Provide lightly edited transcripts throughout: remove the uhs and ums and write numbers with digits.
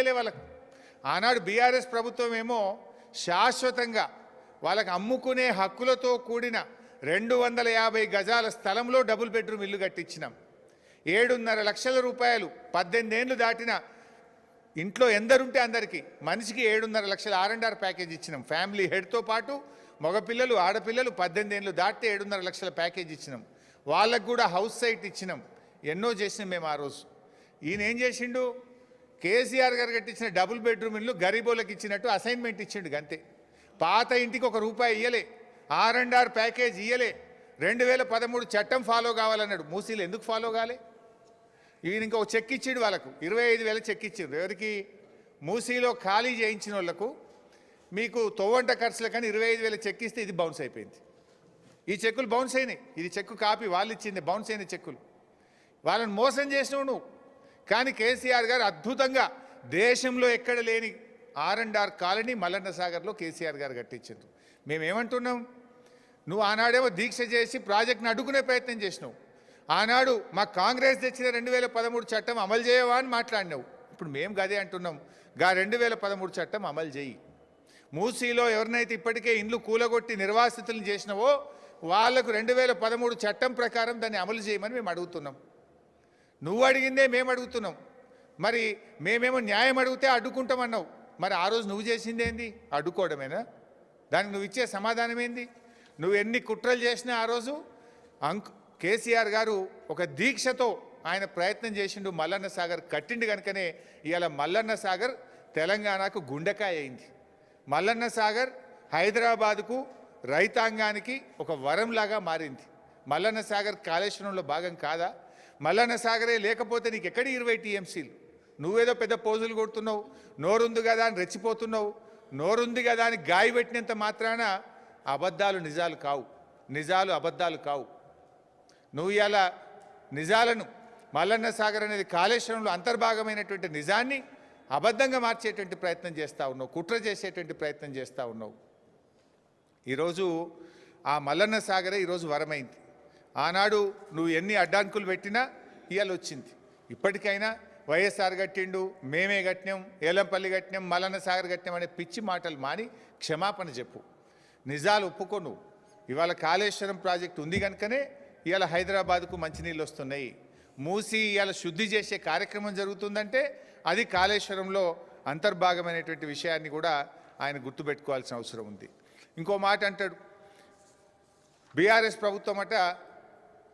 ఇయ్యలే వాళ్ళకు. ఆనాడు బీఆర్ఎస్ ప్రభుత్వం ఏమో శాశ్వతంగా వాళ్ళకి అమ్ముకునే హక్కులతో కూడిన 250 గజాల స్థలంలో డబుల్ బెడ్రూమ్ ఇల్లు కట్టించినాం. 7.5 లక్షల రూపాయలు 18 ఏళ్ళు దాటిన ఇంట్లో ఎందరుంటే అందరికీ మనిషికి 7.5 లక్షల R&R ప్యాకేజ్ ఇచ్చినాం. ఫ్యామిలీ హెడ్తో పాటు మగపిల్లలు ఆడపిల్లలు 18 ఏళ్ళు దాటితే 7.5 లక్షల ప్యాకేజ్ ఇచ్చినాం. వాళ్ళకు కూడా హౌస్ సైట్ ఇచ్చినాం. ఎన్నో చేసినాం మేము ఆ రోజు. ఈయన ఏం చేసిండు? కేసీఆర్ గారు కట్టించిన డబుల్ బెడ్రూమ్ ఇల్లు గరీబోళ్ళకి ఇచ్చినట్టు అసైన్మెంట్ ఇచ్చిండు అంతే. పాత ఇంటికి ₹1 ఇయ్యలే, R&R ప్యాకేజ్ ఇయ్యలే. 2013 చట్టం ఫాలో కావాలన్నాడు. మూసీలు ఎందుకు ఫాలో కాలే? ఈయన ఇంకో చెక్ ఇచ్చిండు వాళ్ళకు, 25,000 చెక్ ఇచ్చిండు. ఎవరికి? మూసీలో ఖాళీ చేయించిన వాళ్ళకు. మీకు తొవ్వంట ఖర్చులకని 25,000 చెక్ ఇస్తే ఇది బౌన్స్ అయిపోయింది. ఈ చెక్కులు బౌన్స్ అయినాయి. ఇది చెక్కు కాపీ వాళ్ళు ఇచ్చింది, బౌన్స్ అయిన చెక్కులు. వాళ్ళని మోసం చేసినావు నువ్వు. కానీ కేసీఆర్ గారు అద్భుతంగా దేశంలో ఎక్కడ లేని R&R కాలనీ మల్లన్న సాగర్లో కేసీఆర్ గారు కట్టించారు. మేమేమంటున్నాం? నువ్వు ఆనాడేమో దీక్ష చేసి ప్రాజెక్ట్ని అడ్డుకునే ప్రయత్నం చేసినావు. ఆనాడు మా కాంగ్రెస్ తెచ్చిన 2013 చట్టం అమలు చేయవా అని మాట్లాడినావు. ఇప్పుడు మేము గదే అంటున్నాం, 2013 చట్టం అమలు చేయి. మూసీలో ఎవరినైతే ఇప్పటికే ఇండ్లు కూలగొట్టి నిర్వాసితులను చేసినావో వాళ్లకు 2013 చట్టం ప్రకారం దాన్ని అమలు చేయమని మేము అడుగుతున్నాం. నువ్వు అడిగిందే మేము అడుగుతున్నాం. మరి మేమేమో న్యాయం అడిగితే అడ్డుకుంటామన్నావు. మరి ఆ రోజు నువ్వు చేసింది ఏంది? అడ్డుకోవడమేనా? దానికి నువ్వు ఇచ్చే సమాధానం ఏంది? నువ్వు ఎన్ని కుట్రలు చేసినా ఆ రోజు కేసీఆర్ గారు ఒక దీక్షతో ఆయన ప్రయత్నం చేసిండు. మల్లన్న సాగర్ కట్టిండు కనుకనే ఇవాళ మల్లన్న సాగర్ తెలంగాణకు గుండెకాయ అయింది. మల్లన్న సాగర్ హైదరాబాదుకు రైతాంగానికి ఒక వరంలాగా మారింది. మల్లన్న సాగర్ కాళేశ్వరంలో భాగం కాదా? మల్లన్న సాగరే లేకపోతే నీకు ఎక్కడి 20 TMCలు? నువ్వేదో పెద్ద పోజులు కొడుతున్నావు, నోరుంది కదా అని రెచ్చిపోతున్నావు. నోరుంది కదా అని గాయ పెట్టినంత మాత్రాన అబద్ధాలు నిజాలు కావు, నిజాలు అబద్ధాలు కావు. నువ్వు ఇలా నిజాలను మల్లన్న సాగర్ అనేది కాళేశ్వరంలో అంతర్భాగమైనటువంటి నిజాన్ని అబద్ధంగా మార్చేటువంటి ప్రయత్నం చేస్తూ ఉన్నావు, కుట్ర చేసేటువంటి ప్రయత్నం చేస్తూ ఉన్నావు. ఈరోజు ఆ మల్లన్న సాగరే ఈరోజు వరమైంది. ఆనాడు నువ్వు ఎన్ని అడ్డాంకులు పెట్టినా ఇవాళ వచ్చింది. ఇప్పటికైనా వైఎస్ఆర్ కట్టిండు, మేమే కట్టినాం, ఏలంపల్లి కట్టినాం, మల్లన్న సాగర్ కట్టినాం అనే పిచ్చి మాటలు మాని క్షమాపణ చెప్పు, నిజాలు ఒప్పుకోను. ఇవాళ కాళేశ్వరం ప్రాజెక్టు ఉంది కనుకనే ఇవాళ హైదరాబాద్కు మంచినీళ్ళు వస్తున్నాయి. మూసి ఇవాళ శుద్ధి చేసే కార్యక్రమం జరుగుతుందంటే అది కాళేశ్వరంలో అంతర్భాగమైనటువంటి విషయాన్ని కూడా ఆయన గుర్తుపెట్టుకోవాల్సిన అవసరం ఉంది. ఇంకో మాట అంటాడు, బీఆర్ఎస్ ప్రభుత్వం అట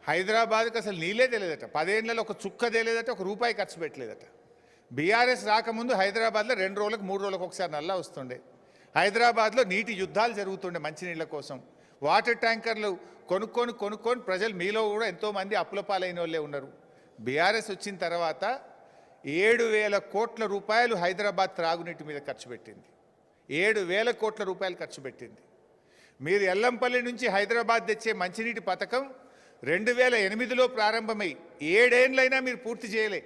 హైదరాబాద్కి అసలు నీళ్ళే తెలియదట, 10 ఏళ్లలో ఒక చుక్క తెలియదట, ₹1 ఖర్చు పెట్టలేదట. బీఆర్ఎస్ రాకముందు హైదరాబాద్లో 2 రోజులకు 3 రోజులకు ఒకసారి నల్లా వస్తుండే. హైదరాబాద్లో నీటి యుద్ధాలు జరుగుతుండే మంచినీళ్ళ కోసం. వాటర్ ట్యాంకర్లు కొనుక్కొని ప్రజలు మీలో కూడా ఎంతోమంది అప్పుల పాలైన వాళ్ళే ఉన్నారు. బీఆర్ఎస్ వచ్చిన తర్వాత 7,000 కోట్ల రూపాయలు హైదరాబాద్ త్రాగునీటి మీద ఖర్చు పెట్టింది. 7,000 కోట్ల రూపాయలు ఖర్చు పెట్టింది. మీరు ఎల్లంపల్లి నుంచి హైదరాబాద్ తెచ్చే మంచినీటి పథకం 2008లో ప్రారంభమై 7 ఏళ్ళైనా మీరు పూర్తి చేయలే.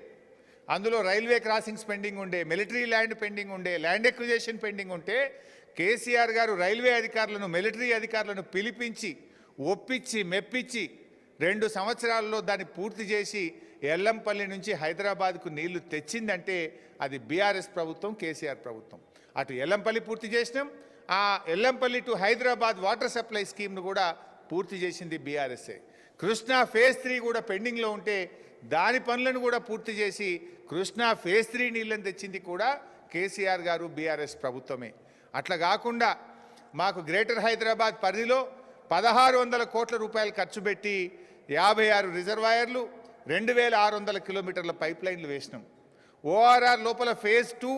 అందులో రైల్వే క్రాసింగ్స్ పెండింగ్ ఉండే, మిలిటరీ ల్యాండ్ పెండింగ్ ఉండే, ల్యాండ్ ఎక్విజేషన్ పెండింగ్ ఉంటే కేసీఆర్ గారు రైల్వే అధికారులను, మిలిటరీ అధికారులను పిలిపించి ఒప్పించి మెప్పించి 2 సంవత్సరాల్లో దాన్ని పూర్తి చేసి ఎల్లంపల్లి నుంచి హైదరాబాద్కు నీళ్లు తెచ్చిందంటే అది బీఆర్ఎస్ ప్రభుత్వం, కేసీఆర్ ప్రభుత్వం. అటు ఎల్లంపల్లి పూర్తి చేసినాం, ఆ Yellampalli to Hyderabad water supply స్కీమ్ను కూడా పూర్తి చేసింది బీఆర్ఎస్ఏ. కృష్ణా ఫేజ్ 3 కూడా పెండింగ్లో ఉంటే దాని పనులను కూడా పూర్తి చేసి కృష్ణా ఫేజ్ 3 నీళ్ళని తెచ్చింది కూడా కేసీఆర్ గారు, బీఆర్ఎస్ ప్రభుత్వమే. అట్లా కాకుండా మాకు గ్రేటర్ హైదరాబాద్ పరిధిలో 1,600 కోట్ల రూపాయలు ఖర్చు పెట్టి 56 రిజర్వాయర్లు, 2,600 కిలోమీటర్ల పైప్ లైన్లు వేసినాం. ఓఆర్ఆర్ లోపల ఫేజ్ 2,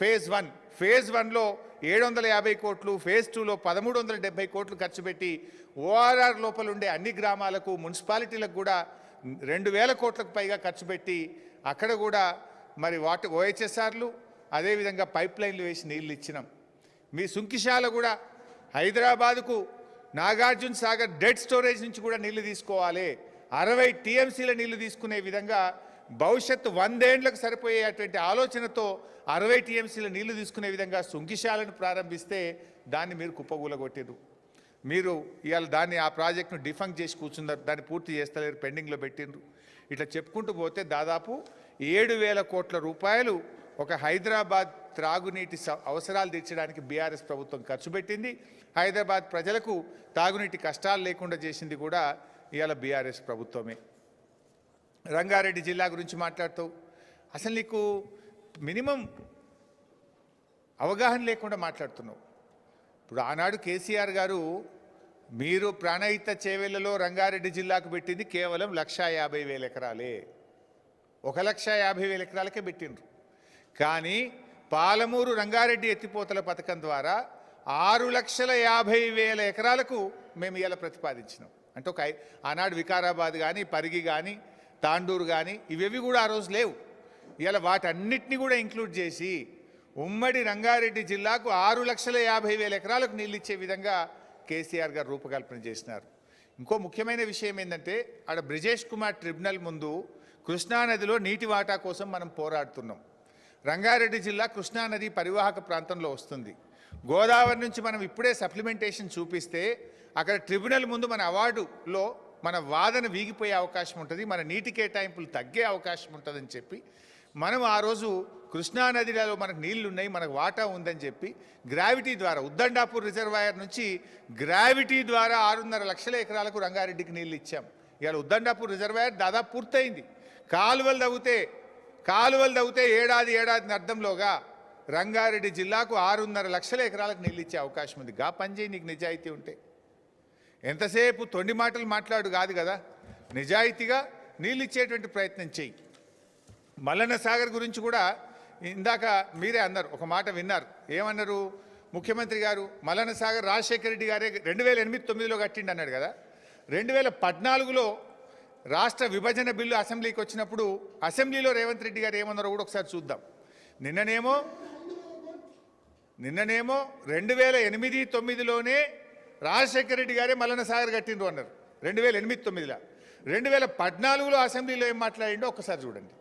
ఫేజ్ 1, ఫేజ్ 1లో 750 కోట్లు, ఫేజ్ 2లో 1,370 కోట్లు ఖర్చు పెట్టి ఓఆర్ఆర్ లోపల ఉండే అన్ని గ్రామాలకు, మున్సిపాలిటీలకు కూడా 2,000 కోట్లకు పైగా ఖర్చు పెట్టి అక్కడ కూడా మరి OHSRలు అదేవిధంగా పైప్ లైన్లు వేసి నీళ్ళు ఇచ్చినాం. మీ సుంకిశాల కూడా హైదరాబాదుకు నాగార్జున సాగర్ డెడ్ స్టోరేజ్ నుంచి కూడా నీళ్లు తీసుకోవాలి. 60 TMCల నీళ్లు తీసుకునే విధంగా భవిష్యత్తు 100 ఏళ్లకు సరిపోయేటువంటి ఆలోచనతో 60 TMCల నీళ్లు తీసుకునే విధంగా సుంకిశాలను ప్రారంభిస్తే దాన్ని మీరు కుప్పగూలగొట్టారు. మీరు ఇవాళ దాన్ని ఆ ప్రాజెక్టును డిఫంక్ చేసి కూర్చున్నారు, దాన్ని పూర్తి చేస్తలేరు, పెండింగ్లో పెట్టిండ్రు. ఇట్లా చెప్పుకుంటూ పోతే దాదాపు 7,000 కోట్ల రూపాయలు ఒక హైదరాబాద్ త్రాగునీటి అవసరాలు తీర్చడానికి బీఆర్ఎస్ ప్రభుత్వం ఖర్చు పెట్టింది. హైదరాబాద్ ప్రజలకు తాగునీటి కష్టాలు లేకుండా చేసింది కూడా ఇవాళ బీఆర్ఎస్ ప్రభుత్వమే. రంగారెడ్డి జిల్లా గురించి మాట్లాడుతావు, అసలు నీకు మినిమం అవగాహన లేకుండా మాట్లాడుతున్నావు. ఇప్పుడు ఆనాడు కేసీఆర్ గారు మీరు ప్రాణహిత చేవెళ్లలో రంగారెడ్డి జిల్లాకు పెట్టింది కేవలం 1,50,000 ఎకరాలే, 1,50,000 ఎకరాలకే పెట్టిండ్రు. కానీ పాలమూరు రంగారెడ్డి ఎత్తిపోతల పథకం ద్వారా 6,50,000 ఎకరాలకు మేము ఇలా ప్రతిపాదించినాం. అంటే ఆనాడు వికారాబాద్ కానీ, పరిగి కానీ, తాండూరు కానీ ఇవేవి కూడా ఆ రోజు లేవు. ఇలా వాటన్నిటిని కూడా ఇంక్లూడ్ చేసి ఉమ్మడి రంగారెడ్డి జిల్లాకు 6,50,000 ఎకరాలకు నీళ్ళు ఇచ్చే విధంగా కేసీఆర్ గారు రూపకల్పన చేసినారు. ఇంకో ముఖ్యమైన విషయం ఏంటంటే, ఆడ బ్రిజేష్ కుమార్ ట్రిబ్యునల్ ముందు కృష్ణానదిలో నీటి వాటా కోసం మనం పోరాడుతున్నాం. రంగారెడ్డి జిల్లా కృష్ణానది పరివాహక ప్రాంతంలో వస్తుంది. గోదావరి నుంచి మనం ఇప్పుడే సప్లిమెంటేషన్ చూపిస్తే అక్కడ ట్రిబ్యునల్ ముందు మన అవార్డులో మన వాదన వీగిపోయే అవకాశం ఉంటుంది, మన నీటి కేటాయింపులు తగ్గే అవకాశం ఉంటుందని చెప్పి మనం ఆ రోజు కృష్ణానదిలో మనకు నీళ్లు ఉన్నాయి, మనకు వాటా ఉందని చెప్పి గ్రావిటీ ద్వారా ఉద్దండాపూర్ రిజర్వాయర్ నుంచి గ్రావిటీ ద్వారా 6.5 లక్షల ఎకరాలకు రంగారెడ్డికి నీళ్ళు ఇచ్చాం. ఇవాళ ఉద్దండాపూర్ రిజర్వాయర్ దాదాపు పూర్తయింది. కాలువలు తవ్వుతే ఏడాది అర్థంలోగా రంగారెడ్డి జిల్లాకు 6.5 లక్షల ఎకరాలకు నీళ్ళు ఇచ్చే అవకాశం ఉంది. గా పనిచేయి నీకు నిజాయితీ ఉంటే. ఎంతసేపు తొండి మాటలు మాట్లాడు కాదు కదా, నిజాయితీగా నీళ్ళు ఇచ్చేటువంటి ప్రయత్నం చెయ్యి. మల్లన్న సాగర్ గురించి కూడా ఇందాక మీరే అన్నారు, ఒక మాట విన్నారు. ఏమన్నారు ముఖ్యమంత్రి గారు? మల్లన్న సాగర్ రాజశేఖర రెడ్డి గారే 2008-9లో కట్టిండి అన్నాడు కదా. 2014లో రాష్ట్ర విభజన బిల్లు అసెంబ్లీకి వచ్చినప్పుడు అసెంబ్లీలో రేవంత్ రెడ్డి గారు ఏమన్నారో కూడా ఒకసారి చూద్దాం. నిన్ననేమో 2008-9లోనే రాజశేఖర రెడ్డి గారే మల్లన్న సాగర్ కట్టిండ్రు అన్నారు 2008-9లో. 2014లో అసెంబ్లీలో ఏం మాట్లాడిండో ఒక్కసారి చూడండి.